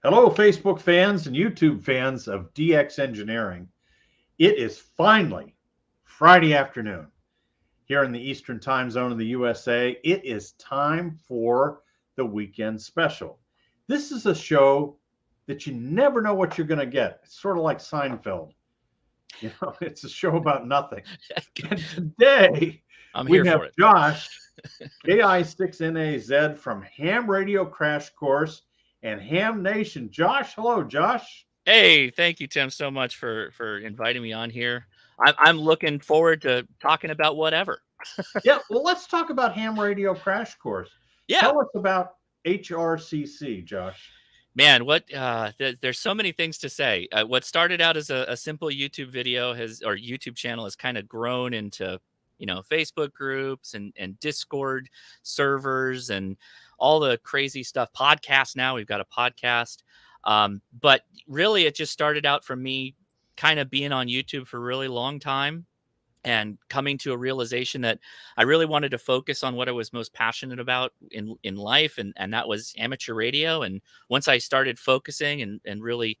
Hello, Facebook fans and YouTube fans of DX Engineering. It is finally Friday afternoon here in the Eastern time zone of the USA. It is time for the weekend special. This is a show that you never know what you're going to get. It's sort of like Seinfeld. It's a show about nothing. And today I'm we here have for it. Josh KI6NAZ from Ham Radio Crash Course and Ham Nation. Josh, hello, Josh. Hey, thank you, Tim, so much for inviting me on here. I'm looking forward to talking about whatever. Yeah, well, let's talk about Ham Radio Crash Course. Yeah, Tell us about HRCC, Josh. man, what there's so many things to say. What started out as a simple YouTube video or YouTube channel has kind of grown into Facebook groups and Discord servers and all the crazy stuff. Podcasts now, we've got a podcast. But really, it just started out from me kind of being on YouTube for a really long time and coming to a realization that I really wanted to focus on what I was most passionate about in life. And that was amateur radio. And once I started focusing and really,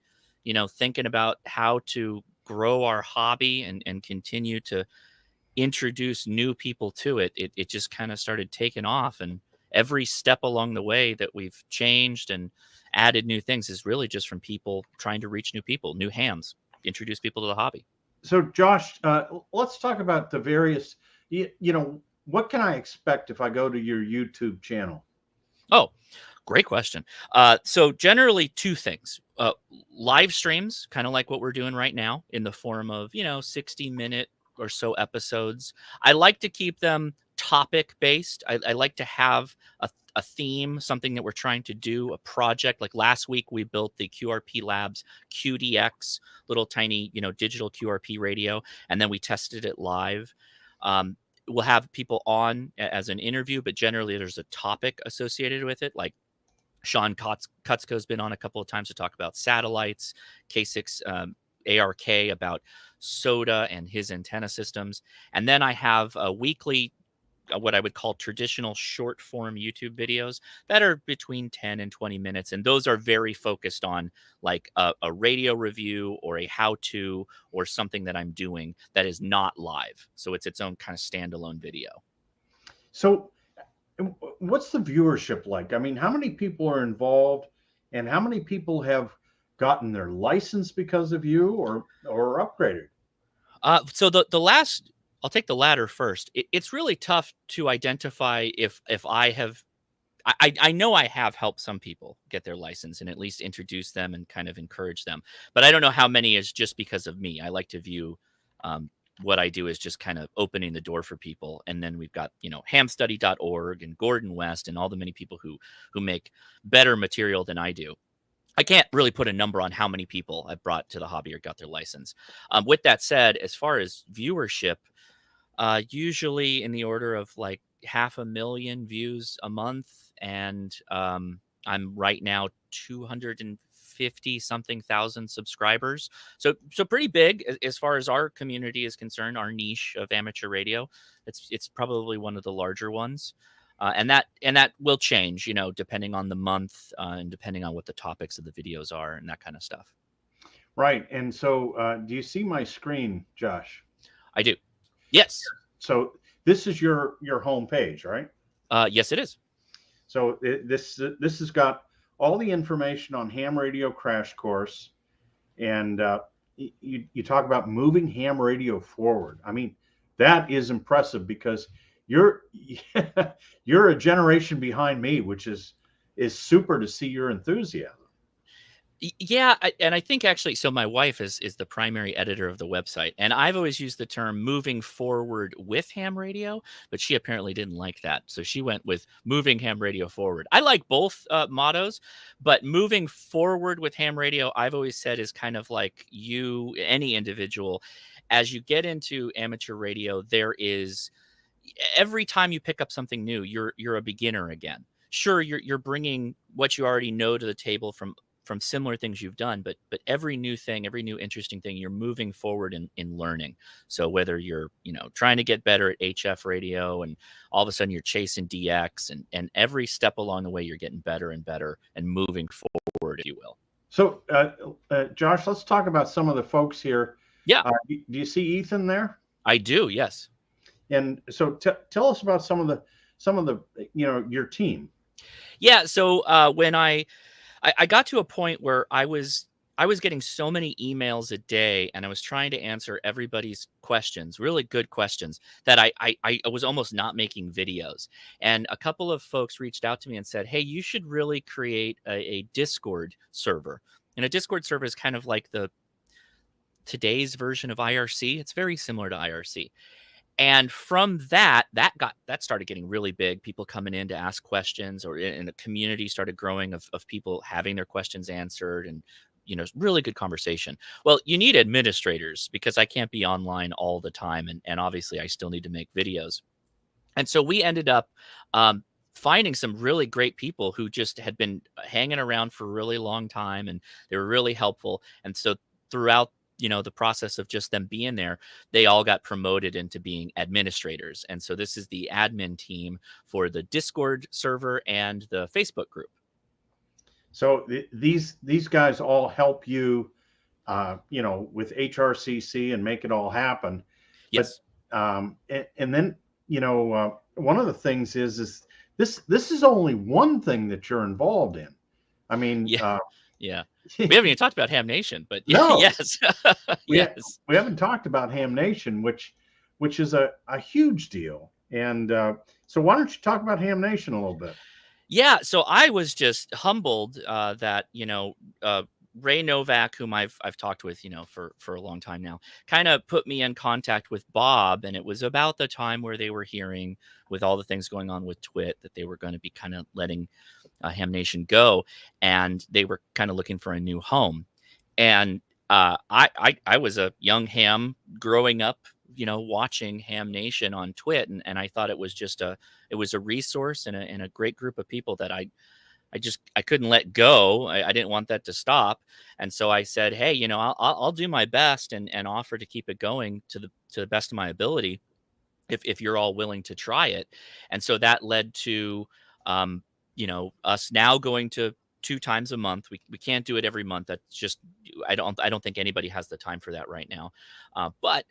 thinking about how to grow our hobby and continue to introduce new people to it just kind of started taking off. And every step along the way that we've changed and added new things is really just from people trying to reach new people, new hams, introduce people to the hobby. So, Josh, let's talk about the various, what can I expect if I go to your YouTube channel? Oh, great question. So generally two things. Live streams, kind of like what we're doing right now in the form of, 60-minute or so episodes. I like to keep them topic based. I like to have a theme, something that we're trying to do, a project. Like last week, we built the QRP Labs QDX, little tiny, digital QRP radio, and then we tested it live. We'll have people on as an interview, but generally there's a topic associated with it. Like Sean Kutzko's been on a couple of times to talk about satellites, K6 ARK about SOTA and his antenna systems. And then I have a weekly, what I would call traditional short form YouTube videos that are between 10 and 20 minutes. And those are very focused on like a radio review or a how-to or something that I'm doing that is not live. So it's its own kind of standalone video. So what's the viewership like? I mean, how many people are involved and how many people have gotten their license because of you or upgraded? So the last, I'll take the latter first. It's really tough to identify if I have, I know I have helped some people get their license and at least introduce them and kind of encourage them, but I don't know how many is just because of me. I like to view what I do is just kind of opening the door for people. And then we've got, hamstudy.org and Gordon West and all the many people who make better material than I do. I can't really put a number on how many people I've brought to the hobby or got their license. With that said, as far as viewership, usually in the order of like 500,000 views a month. And I'm right now 250 something thousand subscribers. So pretty big as far as our community is concerned, our niche of amateur radio. It's probably one of the larger ones. And that will change, depending on the month and depending on what the topics of the videos are and that kind of stuff. Right. And so do you see my screen, Josh? I do. Yes. So this is your home page, right? Yes, it is. So this has got all the information on Ham Radio Crash Course. And you talk about moving ham radio forward. I mean, that is impressive because you're a generation behind me, which is super to see your enthusiasm. Yeah, and I think actually, so my wife is the primary editor of the website, and I've always used the term moving forward with ham radio, but she apparently didn't like that. So she went with moving ham radio forward. I like both mottos, but moving forward with ham radio, I've always said is kind of like any individual, as you get into amateur radio, there is, every time you pick up something new, you're a beginner again. Sure, you're bringing what you already know to the table from similar things you've done, but every new thing, every new interesting thing, you're moving forward in learning. So whether you're, trying to get better at HF radio and all of a sudden you're chasing DX and every step along the way, you're getting better and better and moving forward, if you will. So, Josh, let's talk about some of the folks here. Yeah, Do you see Ethan there? I do. Yes. And so, tell us about some of the your team. Yeah. So when I got to a point where I was getting so many emails a day, and I was trying to answer everybody's questions, really good questions, that I was almost not making videos. And a couple of folks reached out to me and said, "Hey, you should really create a Discord server." And a Discord server is kind of like the today's version of IRC. It's very similar to IRC. And from that started getting really big. People coming in to ask questions, and a community started growing of people having their questions answered, and really good conversation. Well, you need administrators because I can't be online all the time, and obviously I still need to make videos. And so we ended up finding some really great people who just had been hanging around for a really long time, and they were really helpful. And so throughout the process of just them being there, they all got promoted into being administrators. And so this is the admin team for the Discord server and the Facebook group. So these guys all help you, with HRCC and make it all happen. Yes. But and then one of the things is this is only one thing that you're involved in. I mean, yeah. Yeah. We haven't even talked about Hamnation, but no, yes. Yes. We haven't talked about Hamnation, which is a huge deal. And so why don't you talk about Hamnation a little bit? Yeah, so I was just humbled that Ray Novak, whom I've talked with for a long time now, kind of put me in contact with Bob, and it was about the time where they were hearing, with all the things going on with Twit, that they were going to be kind of letting Hamnation go, and they were kind of looking for a new home. And I was a young ham growing up, watching Hamnation on Twit, and I thought it was just a resource and a great group of people that I couldn't let go. I didn't want that to stop. And so I said, hey, I'll do my best and offer to keep it going to the best of my ability if you're all willing to try it. And so that led to us now going to 2 times a month. We can't do it every month. That's just, I don't think anybody has the time for that right now. But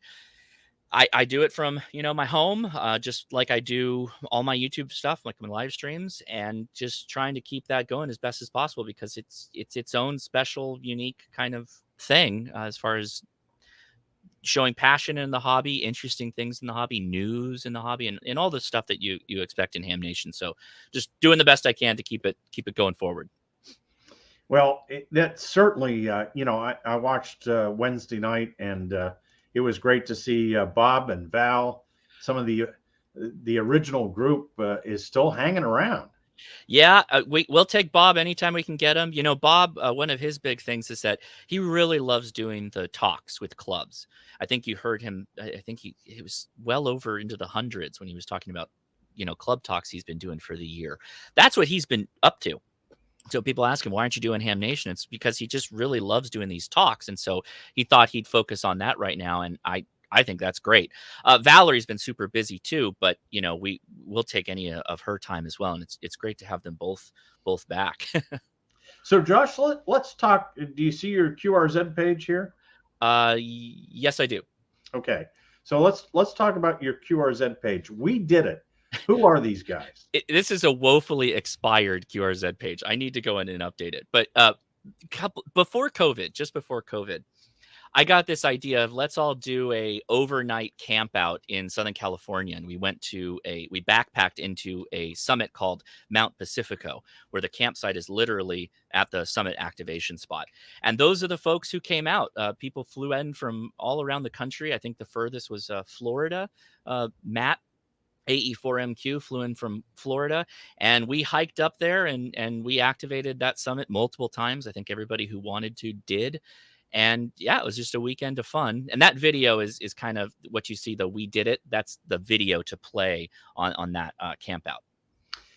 I do it from, my home, just like I do all my YouTube stuff, like my live streams, and just trying to keep that going as best as possible, because it's its own special, unique kind of thing as far as showing passion in the hobby, interesting things in the hobby, news in the hobby, and all the stuff that you expect in Hamnation. So just doing the best I can to keep it going forward. Well, that certainly, I watched Wednesday night, and it was great to see Bob and Val. Some of the original group is still hanging around. Yeah, we'll take Bob anytime we can get him. Bob, one of his big things is that he really loves doing the talks with clubs. I think you heard him. I think he was well over into the hundreds when he was talking about, club talks he's been doing for the year. That's what he's been up to. So people ask him, why aren't you doing Hamnation? It's because he just really loves doing these talks. And so he thought he'd focus on that right now. And I think that's great. Valerie's been super busy too, but we'll take any of her time as well. And it's great to have them both back. So Josh, let's talk. Do you see your QRZ page here? Yes, I do. Okay. So let's talk about your QRZ page. We did it. Who are these guys? This is a woefully expired QRZ page. I need to go in and update it. But before COVID, I got this idea of let's all do a overnight camp out in Southern California. And we backpacked into a summit called Mount Pacifico, where the campsite is literally at the summit activation spot. And those are the folks who came out. People flew in from all around the country. I think the furthest was Florida. Matt, AE4MQ, flew in from Florida, and we hiked up there and we activated that summit multiple times. I think everybody who wanted to did. And yeah, it was just a weekend of fun. And that video is kind of what you see, the we did it. That's the video to play on that camp out.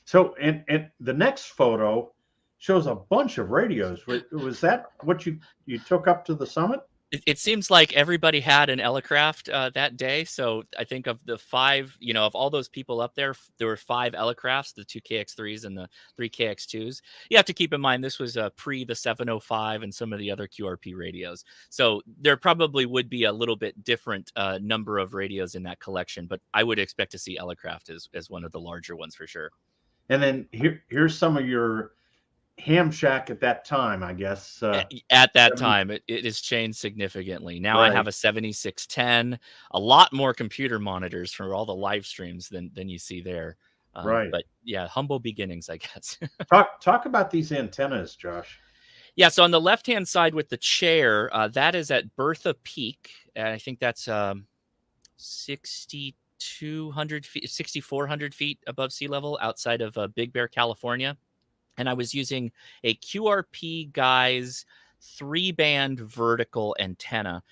So, and the next photo shows a bunch of radios. Was that what you took up to the summit? It seems like everybody had an Elecraft that day. So I think of the 5, of all those people up there, there were 5 Elecrafts, the 2 KX3s and the 3 KX2s. You have to keep in mind this was pre the 705 and some of the other QRP radios. So there probably would be a little bit different number of radios in that collection, but I would expect to see Elecraft as one of the larger ones for sure. And then here's some of your ham shack at that time, I guess. At that time, it has changed significantly. Now Right. I have a 7610, a lot more computer monitors for all the live streams than you see there. Right. But yeah, humble beginnings, I guess. Talk about these antennas, Josh. Yeah, so on the left-hand side with the chair, that is at Bertha Peak. And I think that's 6,200 feet, 6,400 feet above sea level outside of Big Bear, California. And I was using a QRP Guys 3-band vertical antenna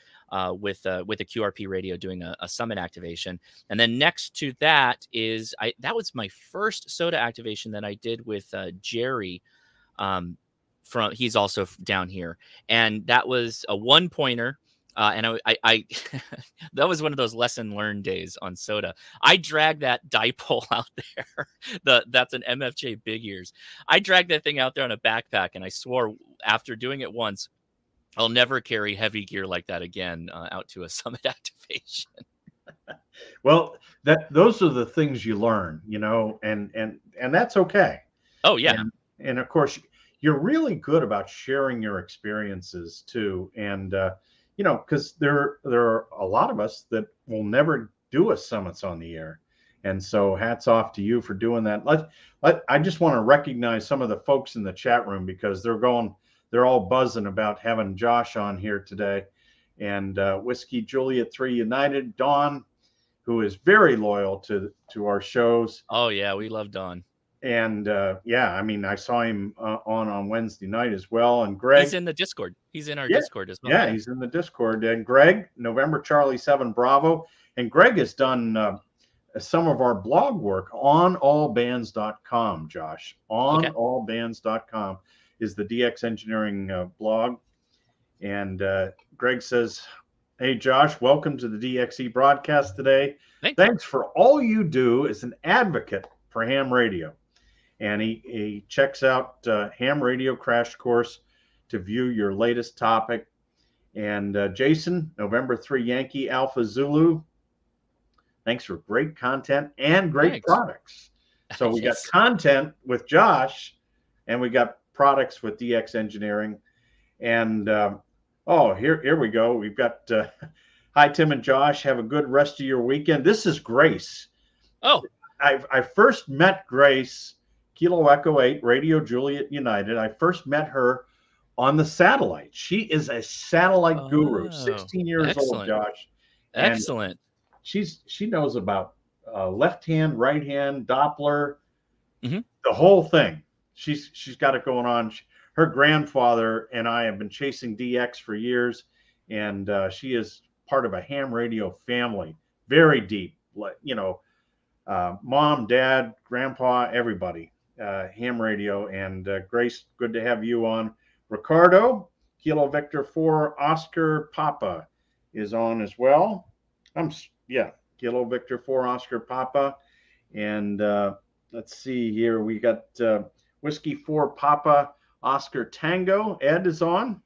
with a QRP radio doing a summit activation. And then next to that is that was my first SOTA activation that I did with Jerry. He's also down here, and that was a 1-pointer. And I that was one of those lesson learned days on SOTA. I dragged that dipole out there. That's an MFJ Big Ears. I dragged that thing out there on a backpack, and I swore after doing it once, I'll never carry heavy gear like that again out to a summit activation. Well, those are the things you learn, and that's okay. Oh yeah, and of course you're really good about sharing your experiences too, and because there are a lot of us that will never do a summits on the air. And so hats off to you for doing that. I just want to recognize some of the folks in the chat room because they're all buzzing about having Josh on here today. And Whiskey Juliet 3 United, Dawn, who is very loyal to our shows. Oh yeah, we love Dawn. And I saw him on Wednesday night as well. And Greg, he's in the Discord. He's in our Discord as well. Yeah, he's in the Discord. And Greg, November Charlie 7 Bravo. And Greg has done some of our blog work on allbands.com, Josh. Allbands.com is the DX Engineering blog. And Greg says, "Hey, Josh, welcome to the DXE broadcast today. Thanks for all you do as an advocate for ham radio." And he checks out Ham Radio Crash Course to view your latest topic. And Jason, November 3 Yankee Alpha Zulu, thanks for great content and great products. So we got content with Josh, and we got products with DX Engineering. And here we go. We've got hi, Tim and Josh. Have a good rest of your weekend. This is Grace. Oh, I first met Grace, Kilo Echo 8, Radio Juliet United. I first met her on the satellite. She is a satellite guru, 16 years old, Josh. Excellent. She knows about left hand, right hand, Doppler, the whole thing. She's got it going on. Her grandfather and I have been chasing DX for years, and she is part of a ham radio family, very deep. Mom, dad, grandpa, everybody, ham radio. And Grace, good to have you on. Ricardo, Kilo Victor 4 Oscar Papa is on as well. Kilo Victor 4 Oscar Papa. And let's see here. We got Whiskey 4 Papa Oscar Tango. Ed is on.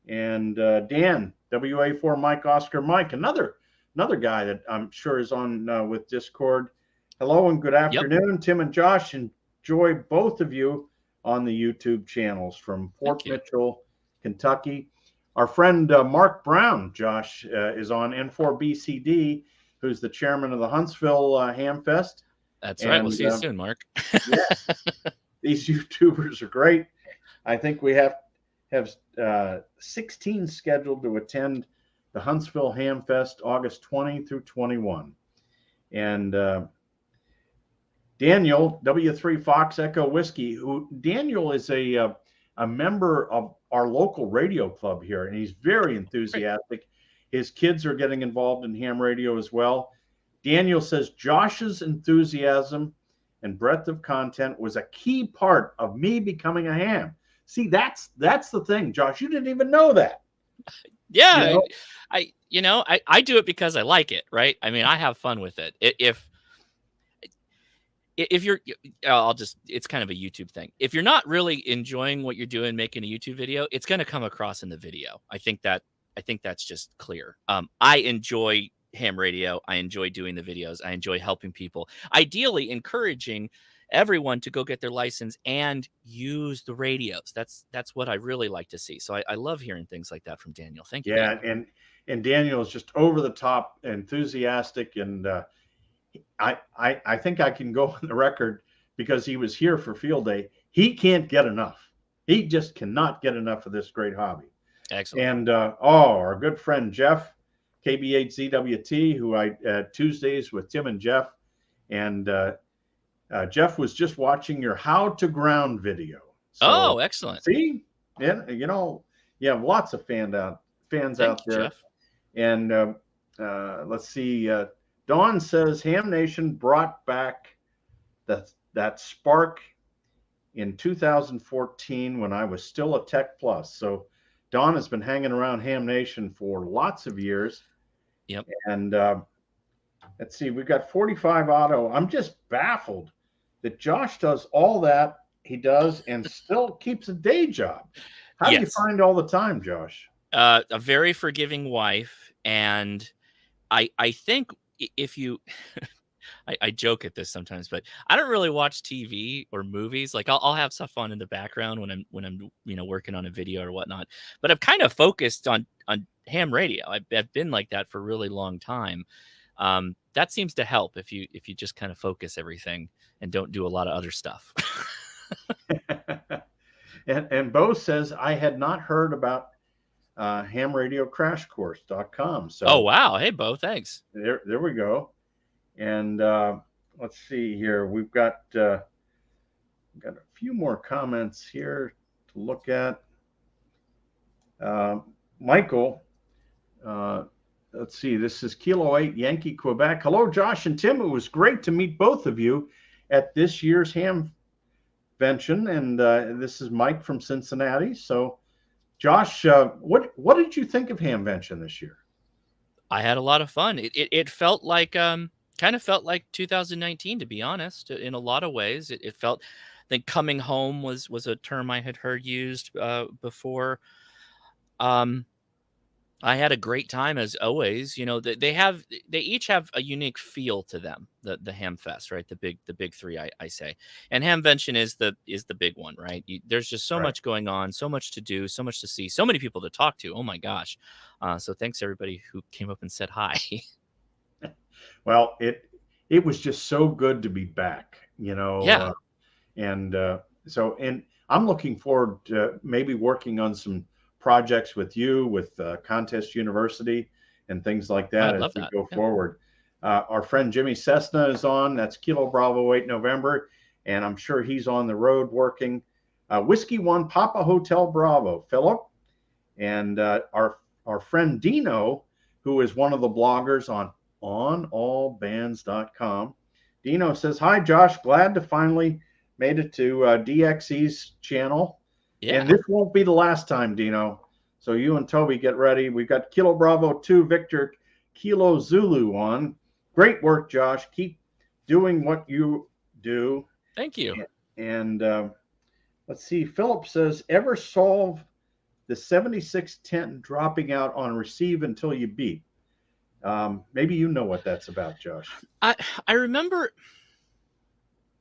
And Dan, WA4 Mike Oscar Mike, another guy that I'm sure is on with Discord. Hello and good afternoon. Yep. Tim and Josh, enjoy both of you on the YouTube channels from Fort Mitchell, Kentucky. Our friend Mark Brown, Josh, is on N4BCD, who's the chairman of the Huntsville Ham Fest. That's right. We'll see you soon, Mark. These YouTubers are great. I think we have 16 scheduled to attend the Huntsville Ham Fest, August 20 through 21. And Daniel, W3 Fox Echo Whiskey, Daniel is a member of our local radio club here, and he's very enthusiastic. His kids are getting involved in ham radio as well. Daniel says Josh's enthusiasm and breadth of content was a key part of me becoming a ham. See, that's the thing, Josh. You didn't even know that. Yeah, know? I do it because I like it, right? I mean, I have fun with it. If you're, it's kind of a YouTube thing. If you're not really enjoying what you're doing, making a YouTube video, it's going to come across in the video. I think that's just clear. I enjoy ham radio. I enjoy doing the videos. I enjoy helping people, ideally encouraging everyone to go get their license and use the radios. That's what I really like to see. So I love hearing things like that from Daniel. Thank you, Yeah, Daniel. and Daniel is just over the top enthusiastic, and I think I can go on the record because he was here for field day. He can't get enough. He just cannot get enough of this great hobby. Excellent. And our good friend Jeff, KB8ZWT, who I Tuesdays with Tim and Jeff, and Jeff was just watching your how to ground video. So, oh, excellent. See, and you have lots of fans out there. Jeff. And let's see. Dawn says Ham Nation brought back that spark in 2014 when I was still a Tech Plus. So Dawn has been hanging around Ham Nation for lots of years. Yep. And let's see, we've got 45 Auto. I'm just baffled that Josh does all that he does and still keeps a day job. How do you find all the time, Josh? A very forgiving wife. And I think if you I joke at this sometimes, but I don't really watch TV or movies. Like I'll have stuff on in the background when I'm working on a video or whatnot. But I've kind of focused on ham radio. I've been like that for a really long time. That seems to help if you just kind of focus everything and don't do a lot of other stuff. and Bo says I had not heard about hamradiocrashcourse.com. So oh wow, hey Bo, thanks. There we go. And let's see here. We've got a few more comments here to look at. Michael, let's see. This is Kilo 8 Yankee Quebec. Hello, Josh and Tim. It was great to meet both of you at this year's Hamvention. And this is Mike from Cincinnati. So, Josh, what did you think of Hamvention this year? I had a lot of fun. It felt like kind of felt like 2019, to be honest, in a lot of ways. It felt, I think coming home was a term I had heard used before. I had a great time as always. They each have a unique feel to them. The Ham Fest, right? The big three, I say, and Hamvention is the big one, right? There's just so much going on, so much to do, so much to see, so many people to talk to. Oh my gosh! So thanks everybody who came up and said hi. Well, it was just so good to be back, Yeah. And I'm looking forward to maybe working on some projects with you, with Contest University and things like that as we go forward. Our friend Jimmy Cessna is on. That's Kilo Bravo 8 November, and I'm sure he's on the road working. Whiskey 1 Papa Hotel Bravo, Philip, and our friend Dino, who is one of the bloggers on onallbands.com. Dino says, hi, Josh. Glad to finally made it to DXE's channel. Yeah. And this won't be the last time, Dino. So you and Toby get ready. We've got Kilo Bravo 2 Victor Kilo Zulu on. Great work, Josh. Keep doing what you do. Thank you. And let's see. Philip says, ever solve the 7610 dropping out on receive until you beep? Maybe you know what that's about, Josh. I remember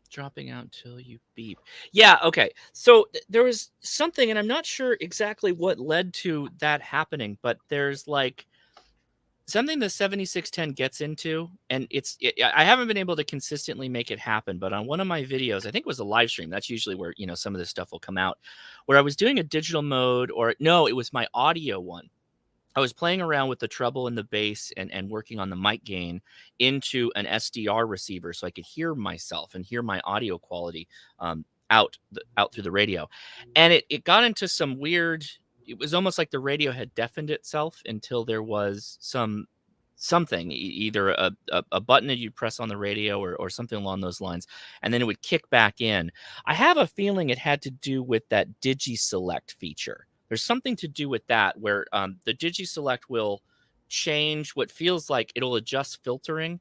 dropping out till you beep. Yeah, okay. So there was something, and I'm not sure exactly what led to that happening, but there's like something the 7610 gets into, and I haven't been able to consistently make it happen, but on one of my videos, I think it was a live stream, that's usually where some of this stuff will come out, where I was doing a digital mode, or no, it was my audio one. I was playing around with the treble and the bass and working on the mic gain into an SDR receiver so I could hear myself and hear my audio quality out through the radio. And it got into some weird, it was almost like the radio had deafened itself until there was something, either a button that you'd press on the radio or something along those lines, and then it would kick back in. I have a feeling it had to do with that Digi Select feature There's something to do with that where the DigiSelect will change what feels like it'll adjust filtering,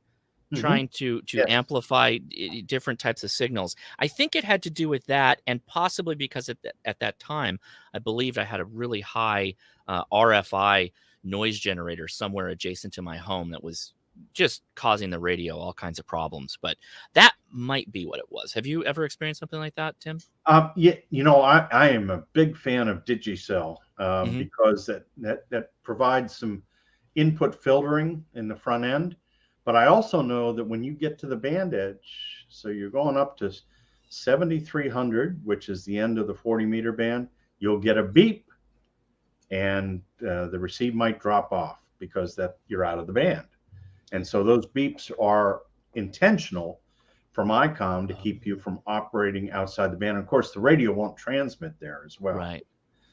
trying to Yes. amplify different types of signals. I think it had to do with that, and possibly because at that time, I believed I had a really high RFI noise generator somewhere adjacent to my home that was just causing the radio all kinds of problems. But that might be what it was. Have you ever experienced something like that, Tim? Yeah, I am a big fan of Digicel because that provides some input filtering in the front end. But I also know that when you get to the band edge, so you're going up to 7,300, which is the end of the 40-meter band, you'll get a beep, and the receive might drop off because that you're out of the band. And so those beeps are intentional from ICOM to keep you from operating outside the band. And of course, the radio won't transmit there as well. Right.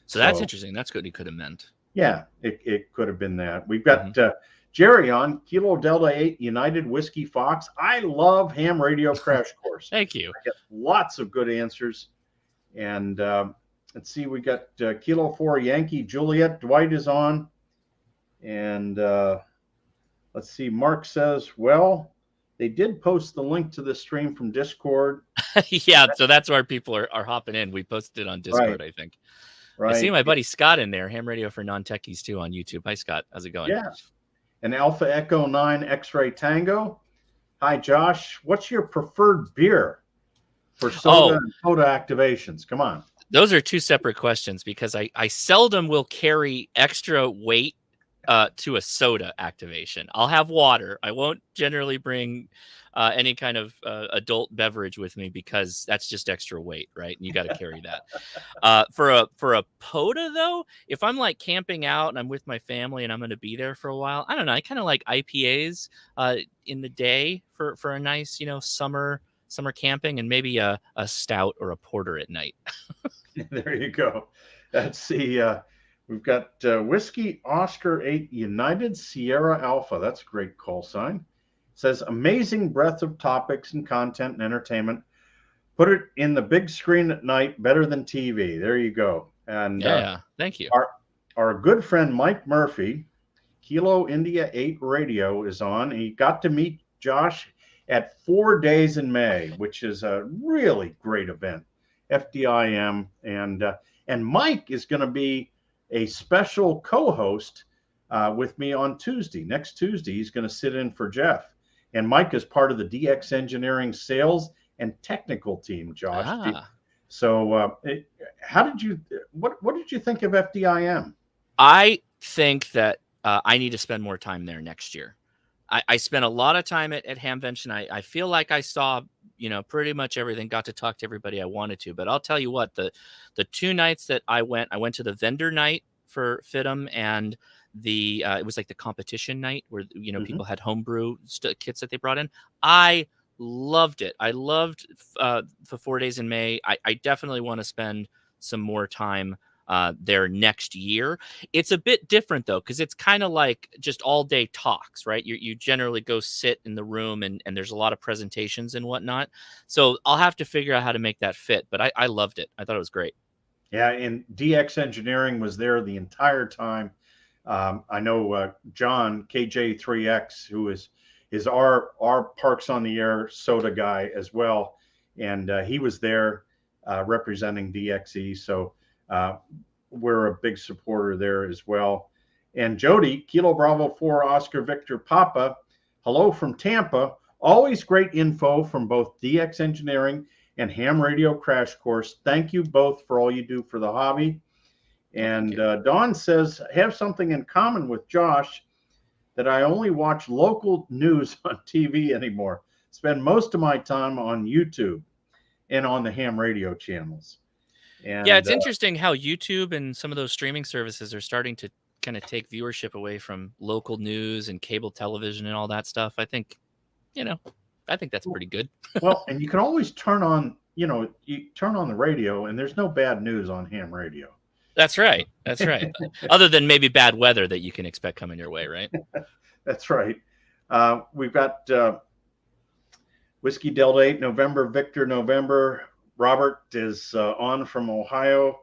So that's interesting. That's what he could have meant. Yeah, it could have been that. We've got Jerry on Kilo Delta 8 United Whiskey Fox. I love ham radio crash course. Thank you. I get lots of good answers. And let's see, we got Kilo 4 Yankee Juliet. Dwight is on. And let's see, Mark says, well, they did post the link to the stream from Discord. Yeah, so that's where people are hopping in. We posted it on Discord, I think. Right. I see my buddy Scott in there, Ham Radio for Non-Techies too on YouTube. Hi, Scott. How's it going? Yeah. And Alpha Echo 9 X-Ray Tango. Hi, Josh. What's your preferred beer for soda and POTA activations? Come on. Those are two separate questions because I seldom will carry extra weight to a soda activation. I'll have water. I won't generally bring any kind of adult beverage with me because that's just extra weight, right? And you got to carry that. For a POTA though, if I'm like camping out and I'm with my family and I'm going to be there for a while, I don't know. I kind of like IPAs in the day for a nice, summer camping, and maybe a stout or a porter at night. There you go. Let's see. We've got Whiskey Oscar 8 United Sierra Alpha. That's a great call sign. It says amazing breadth of topics and content and entertainment. Put it in the big screen at night, better than TV. There you go. And thank you. Our good friend Mike Murphy, Kilo India 8 Radio, is on. He got to meet Josh at 4 Days in May, which is a really great event. FDIM, and Mike is going to be a special co-host with me on Tuesday. Next Tuesday, he's going to sit in for Jeff. And Mike is part of the DX Engineering sales and technical team, Josh. So what did you think of FDIM? I think that I need to spend more time there next year. I spent a lot of time at Hamvention. I feel like I saw, pretty much everything, got to talk to everybody I wanted to. But I'll tell you what, the 2 nights that I went to the vendor night for FDIM, and it was like the competition night where, people had homebrew kits that they brought in. I loved it. I loved the 4 Days in May. I definitely want to spend some more time there next year. It's a bit different though, because it's kind of like just all day talks, right? You generally go sit in the room and there's a lot of presentations and whatnot. So I'll have to figure out how to make that fit. But I loved it. I thought it was great. Yeah, and DX Engineering was there the entire time. I know John KJ3X, who is our Parks on the Air soda guy as well, and he was there representing DXE. So we're a big supporter there as well. And Jody, Kilo Bravo 4 Oscar Victor Papa, hello from Tampa. Always great info from both DX Engineering and Ham Radio Crash Course. Thank you both for all you do for the hobby. And Dawn says, have something in common with Josh, that I only watch local news on TV anymore. Spend most of my time on YouTube and on the ham radio channels. And, yeah, it's interesting how YouTube and some of those streaming services are starting to kind of take viewership away from local news and cable television and all that stuff. I think, I think that's pretty good. Well, and you can always turn on, you turn on the radio and there's no bad news on ham radio. That's right. That's right. Other than maybe bad weather that you can expect coming your way, right? That's right. We've got Whiskey Delta 8 November, Victor November. Robert is on from Ohio.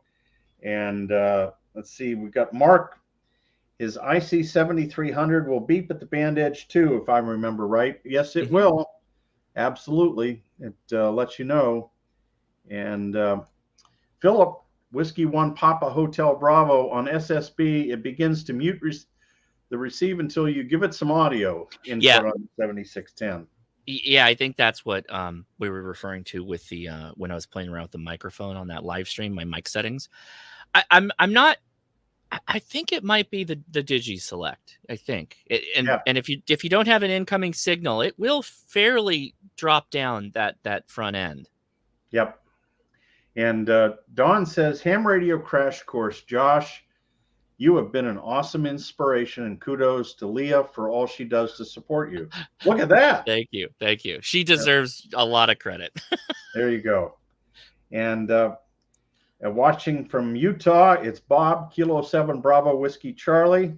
And let's see. We've got Mark. His IC 7300 will beep at the band edge too, if I remember right. Yes, it will. Absolutely. It lets you know. And Philip, Whiskey 1 Papa Hotel Bravo on SSB, it begins to mute the receive until you give it some audio input on 7610. Yeah, I think that's what we were referring to with the when I was playing around with the microphone on that live stream, my mic settings. I'm not. I think it might be the Digi Select. I think, and if you don't have an incoming signal, it will fairly drop down that front end. Yep. And Dawn says, ham radio crash course, Josh. You have been an awesome inspiration, and kudos to Leah for all she does to support you. Look at that. Thank you. Thank you. She deserves a lot of credit. There you go. And watching from Utah, it's Bob, Kilo 7 Bravo Whiskey Charlie.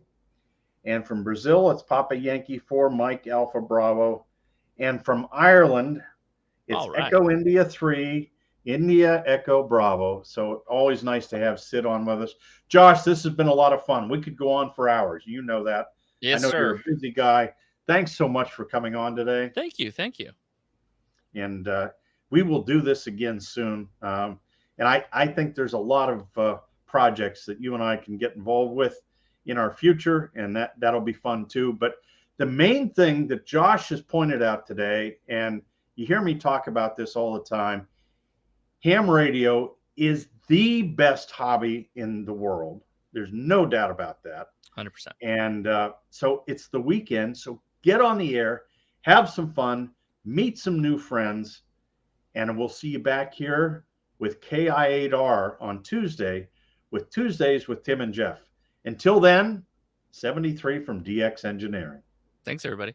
And from Brazil, it's Papa Yankee 4 Mike Alpha Bravo. And from Ireland, it's Echo India 3 India Echo Bravo. So always nice to have Sid on with us. Josh, this has been a lot of fun. We could go on for hours. You know that. Yes, I know sir. You're a busy guy. Thanks so much for coming on today. Thank you. Thank you. And we will do this again soon. And I think there's a lot of projects that you and I can get involved with in our future, and that'll be fun too. But the main thing that Josh has pointed out today, and you hear me talk about this all the time, ham radio is the best hobby in the world. There's no doubt about that. 100%. And so it's the weekend. So get on the air, have some fun, meet some new friends, and we'll see you back here with KI8R on Tuesday with Tuesdays with Tim and Jeff. Until then, 73 from DX Engineering. Thanks, everybody.